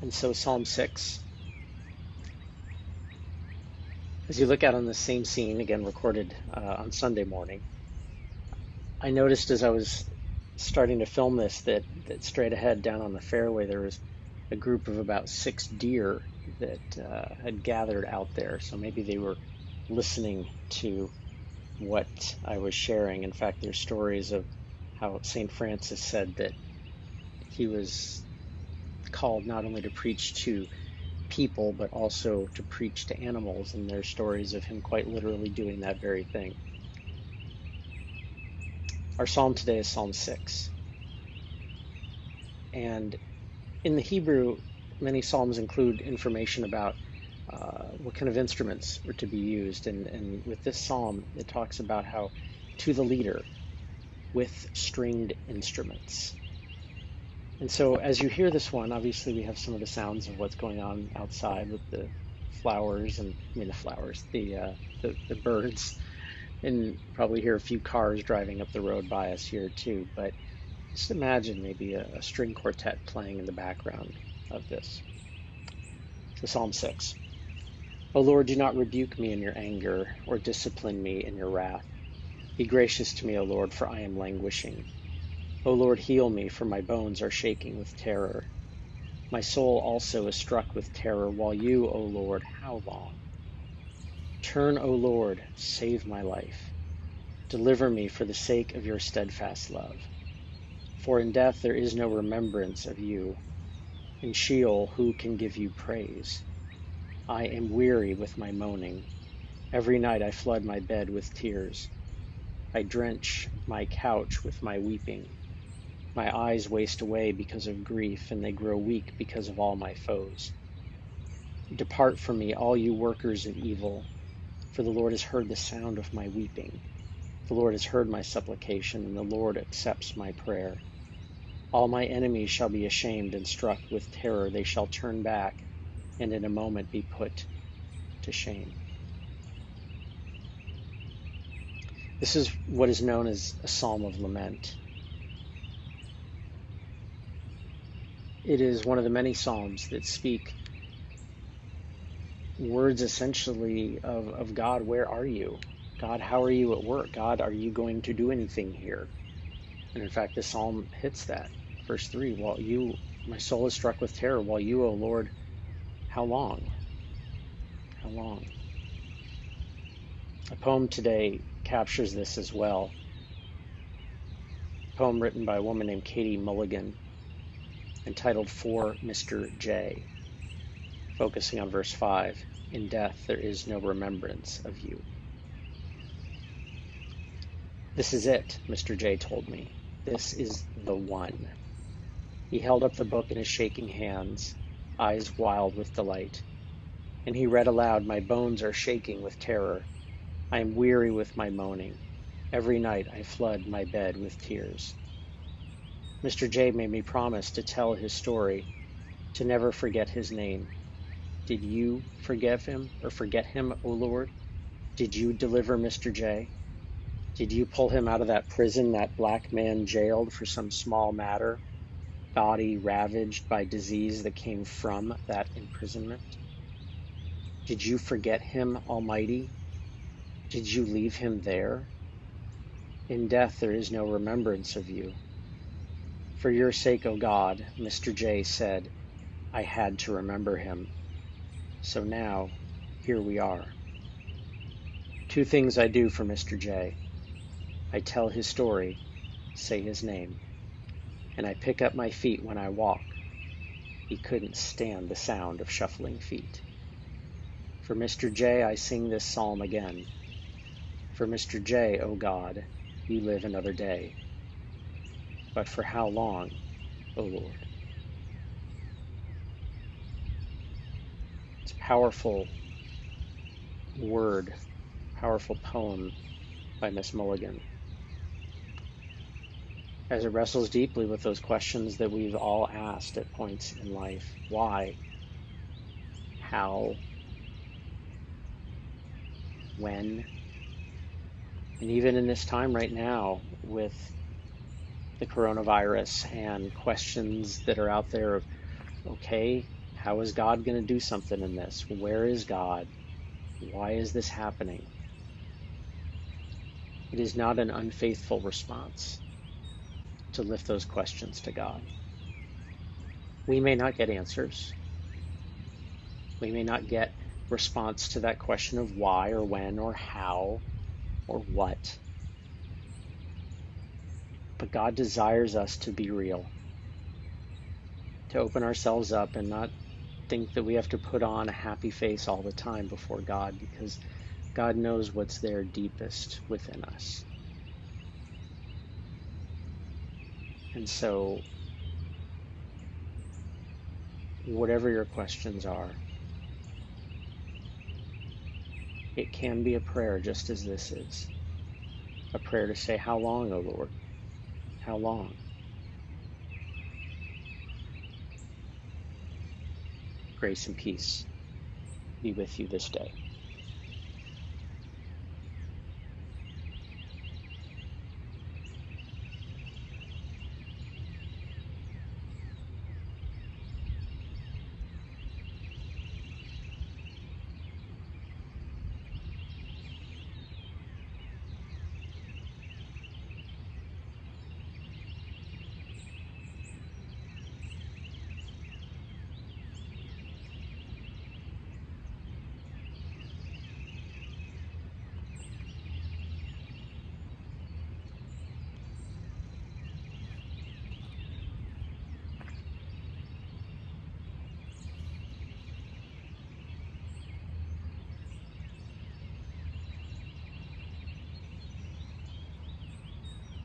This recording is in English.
And so Psalm 6, as you look out on the same scene, again recorded on Sunday morning, I noticed as I was starting to film this that straight ahead down on the fairway there was a group of about 6 deer that had gathered out there. So maybe they were listening to what I was sharing. In fact, there's stories of how St. Francis said that he was called not only to preach to people, but also to preach to animals. And there's stories of him quite literally doing that very thing. Our psalm today is Psalm 6. And in the Hebrew, many psalms include information about what kind of instruments were to be used. And with this psalm, it talks about how to the leader with stringed instruments. And so as you hear this one, obviously we have some of the sounds of what's going on outside with the flowers, the birds, and probably hear a few cars driving up the road by us here too. But just imagine maybe a string quartet playing in the background of this. So Psalm 6. O Lord, do not rebuke me in your anger, or discipline me in your wrath. Be gracious to me, O Lord, for I am languishing. O Lord, heal me, for my bones are shaking with terror. My soul also is struck with terror, while you, O Lord, how long? Turn, O Lord, save my life. Deliver me for the sake of your steadfast love. For in death there is no remembrance of you. In Sheol who can give you praise? I am weary with my moaning. Every night I flood my bed with tears. I drench my couch with my weeping. My eyes waste away because of grief, and they grow weak because of all my foes. Depart from me, all you workers of evil, for the Lord has heard the sound of my weeping. The Lord has heard my supplication, and the Lord accepts my prayer. All my enemies shall be ashamed and struck with terror. They shall turn back, and in a moment be put to shame. This is what is known as a psalm of lament. It is one of the many psalms that speak words essentially of God, where are you? God, how are you at work? God, are you going to do anything here? And in fact, the psalm hits that. Verse 3, while you, my soul is struck with terror, while you, O Lord, how long? How long? A poem today captures this as well. A poem written by a woman named Katie Mulligan, entitled For Mr. J, focusing on verse 5. In death there is no remembrance of you. This is it, Mr. J told me. This is the one. He held up the book in his shaking hands, eyes wild with delight. And he read aloud, my bones are shaking with terror. I am weary with my moaning. Every night I flood my bed with tears. Mr. J made me promise to tell his story, to never forget his name. Did you forgive him or forget him, O Lord? Did you deliver Mr. J? Did you pull him out of that prison that black man jailed for some small matter, body ravaged by disease that came from that imprisonment? Did you forget him, Almighty? Did you leave him there? In death there is no remembrance of you. For your sake, O God, Mr. J said, I had to remember him. So now, here we are. 2 things I do for Mr. J. I tell his story, say his name, and I pick up my feet when I walk. He couldn't stand the sound of shuffling feet. For Mr. J, I sing this psalm again. For Mr. J, O God, you live another day. But for how long, O Lord? It's a powerful word, powerful poem by Miss Mulligan, as it wrestles deeply with those questions that we've all asked at points in life. Why? How? When? And even in this time right now with the coronavirus and questions that are out there of, okay, How is God going to do something in this? Where is God? Why is this happening? It is not an unfaithful response to lift those questions to God. We may not get answers. We may not get response to that question of why or when or how or what. But God desires us to be real, to open ourselves up and not think that we have to put on a happy face all the time before God, because God knows what's there deepest within us. And so, whatever your questions are, it can be a prayer just as this is. A prayer to say, how long, O Lord? How long? Grace and peace be with you this day.